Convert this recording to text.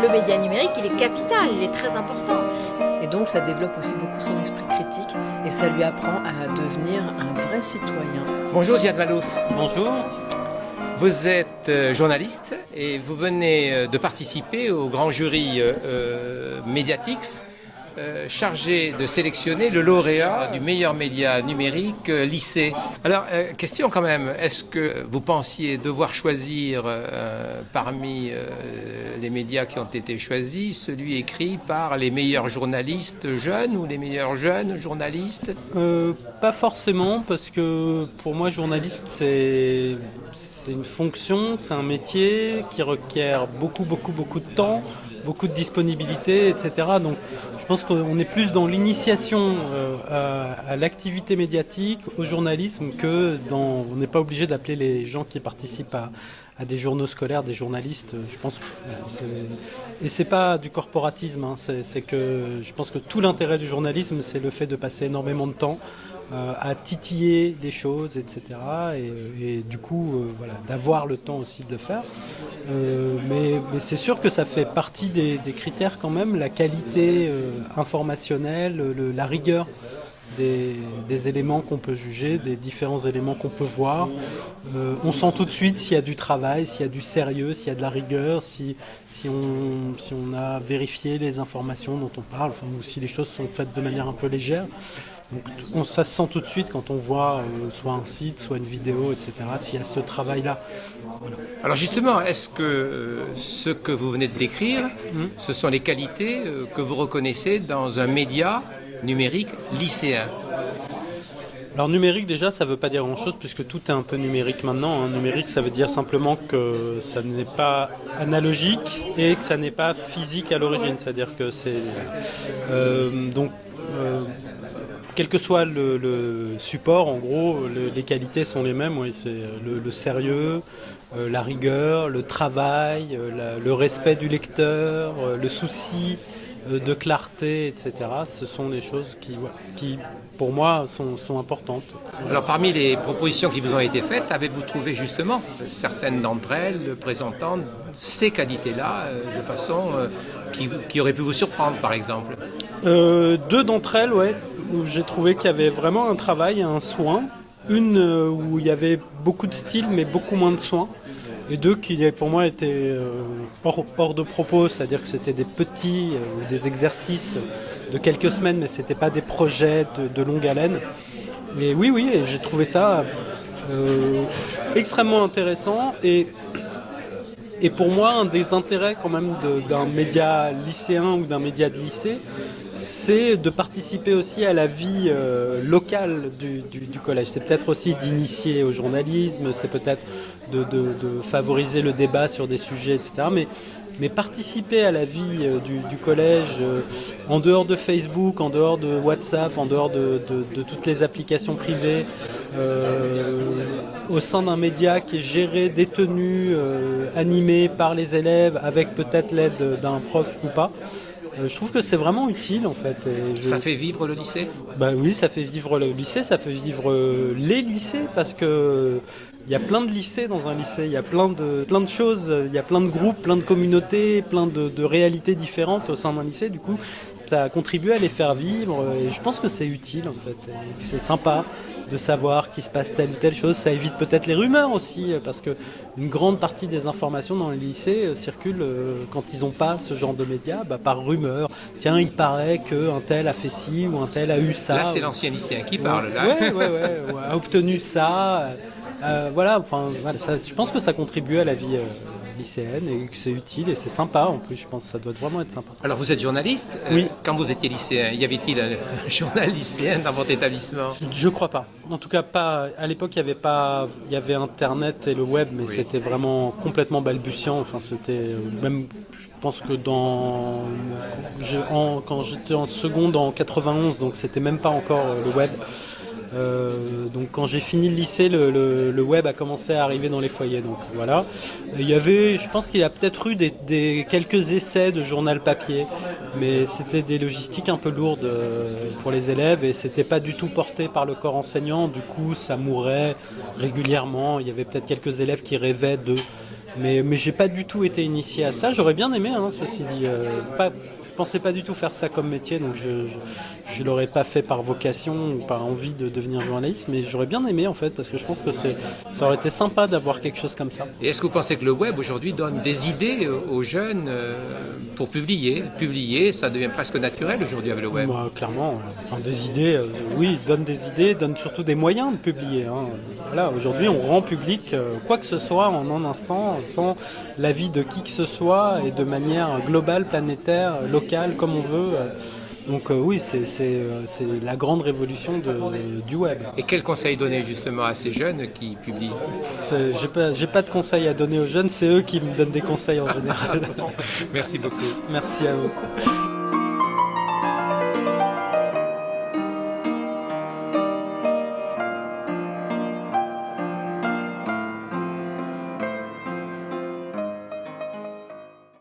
le média numérique, il est capital, il est très important. Et donc ça développe aussi beaucoup son esprit critique et ça lui apprend à devenir un vrai citoyen. Bonjour Ziad Malouf. Bonjour. Vous êtes journaliste et vous venez de participer au grand jury Mediatix chargé de sélectionner le lauréat du meilleur média numérique lycée. Alors, question quand même, est-ce que vous pensiez devoir choisir parmi les médias qui ont été choisis, celui écrit par les meilleurs journalistes jeunes ou les meilleurs jeunes journalistes ? Pas forcément, parce que pour moi, journaliste, c'est une fonction, c'est un métier qui requiert beaucoup de temps, beaucoup de disponibilité, etc. Donc je pense qu'on est plus dans l'initiation à l'activité médiatique, au journalisme, on n'est pas obligé d'appeler les gens qui participent à des journaux scolaires, des journalistes, je pense. Et c'est pas du corporatisme, hein, c'est que je pense que tout l'intérêt du journalisme, c'est le fait de passer énormément de temps à titiller des choses, etc. Et du coup, voilà, d'avoir le temps aussi de le faire. Mais c'est sûr que ça fait partie des critères quand même, la qualité informationnelle, la rigueur des éléments qu'on peut juger, des différents éléments qu'on peut voir. On sent tout de suite s'il y a du travail, s'il y a du sérieux, s'il y a de la rigueur, si on a vérifié les informations dont on parle, enfin, ou si les choses sont faites de manière un peu légère. Donc ça se sent tout de suite quand on voit soit un site, soit une vidéo, etc., s'il y a ce travail-là. Voilà. Alors justement, est-ce que ce que vous venez de décrire, ce sont les qualités que vous reconnaissez dans un média numérique lycéen ? Alors numérique déjà, ça ne veut pas dire grand-chose puisque tout est un peu numérique maintenant. Hein. Numérique, ça veut dire simplement que ça n'est pas analogique et que ça n'est pas physique à l'origine. C'est-à-dire que c'est... quel que soit le support, en gros, les qualités sont les mêmes. Oui, c'est le sérieux, la rigueur, le travail, le respect du lecteur, le souci de clarté, etc. Ce sont les choses qui pour moi, sont importantes. Alors, parmi les propositions qui vous ont été faites, avez-vous trouvé justement certaines d'entre elles présentant ces qualités-là de façon qui aurait pu vous surprendre, par exemple ? Deux d'entre elles, ouais, où j'ai trouvé qu'il y avait vraiment un travail, un soin. Une où il y avait beaucoup de style, mais beaucoup moins de soin. Et deux qui, pour moi, étaient hors de propos, c'est-à-dire que c'était des petits ou des exercices de quelques semaines, mais c'était pas des projets de longue haleine. Et oui, et j'ai trouvé ça extrêmement intéressant. Et pour moi, un des intérêts quand même d'un média lycéen ou d'un média de lycée, c'est de participer aussi à la vie locale du collège. C'est peut-être aussi d'initier au journalisme, c'est peut-être de favoriser le débat sur des sujets, etc. Mais participer à la vie du collège, en dehors de Facebook, en dehors de WhatsApp, en dehors de toutes les applications privées, au sein d'un média qui est géré, détenu, animé par les élèves, avec peut-être l'aide d'un prof ou pas, je trouve que c'est vraiment utile en fait. Ça fait vivre le lycée ? Bah oui, ça fait vivre le lycée, ça fait vivre les lycées parce que il y a plein de lycées dans un lycée, il y a plein de choses, il y a plein de groupes, plein de communautés, plein de réalités différentes au sein d'un lycée. Du coup, ça contribue à les faire vivre et je pense que c'est utile en fait. Et c'est sympa de savoir qu'il se passe telle ou telle chose. Ça évite peut-être les rumeurs aussi parce que une grande partie des informations dans les lycées circulent quand ils n'ont pas ce genre de médias, par rumeur. Tiens, il paraît qu'un tel a fait ci ou un tel a eu ça. Là, c'est l'ancien lycéen qui parle. Là. Ouais, a obtenu ça. Voilà, je pense que ça contribue à la vie lycéenne et que c'est utile et c'est sympa en plus, je pense que ça doit vraiment être sympa. Alors vous êtes journaliste, oui. Quand vous étiez lycéen, y avait-il un journal lycéen dans votre établissement ? Je crois pas. En tout cas pas. À l'époque il y avait Internet et le web, mais C'était vraiment complètement balbutiant. Enfin c'était même. Je pense que quand j'étais en seconde en 91, donc c'était même pas encore le web. Donc quand j'ai fini le lycée, le web a commencé à arriver dans les foyers. Donc voilà. Je pense qu'il y a peut-être eu quelques essais de journal papier, mais c'était des logistiques un peu lourdes pour les élèves et c'était pas du tout porté par le corps enseignant. Du coup, ça mourait régulièrement. Il y avait peut-être quelques élèves qui rêvaient de. Mais j'ai pas du tout été initié à ça. J'aurais bien aimé, hein, ceci dit. Je pensais pas du tout faire ça comme métier, donc je l'aurais pas fait par vocation ou par envie de devenir journaliste, mais j'aurais bien aimé en fait, parce que je pense que ça aurait été sympa d'avoir quelque chose comme ça. Et est-ce que vous pensez que le web aujourd'hui donne des idées aux jeunes pour publier? Publier, ça devient presque naturel aujourd'hui avec le web. Bah, clairement, enfin, des idées, oui, donne des idées, donne surtout des moyens de publier. Hein. Voilà, aujourd'hui, on rend public quoi que ce soit en un instant, sans l'avis de qui que ce soit et de manière globale, planétaire, locale, comme on veut. Donc oui, c'est la grande révolution du web. Et quel conseil donner justement à ces jeunes qui publient? J'ai pas de conseils à donner aux jeunes, c'est eux qui me donnent des conseils en général. Merci beaucoup. Merci à vous.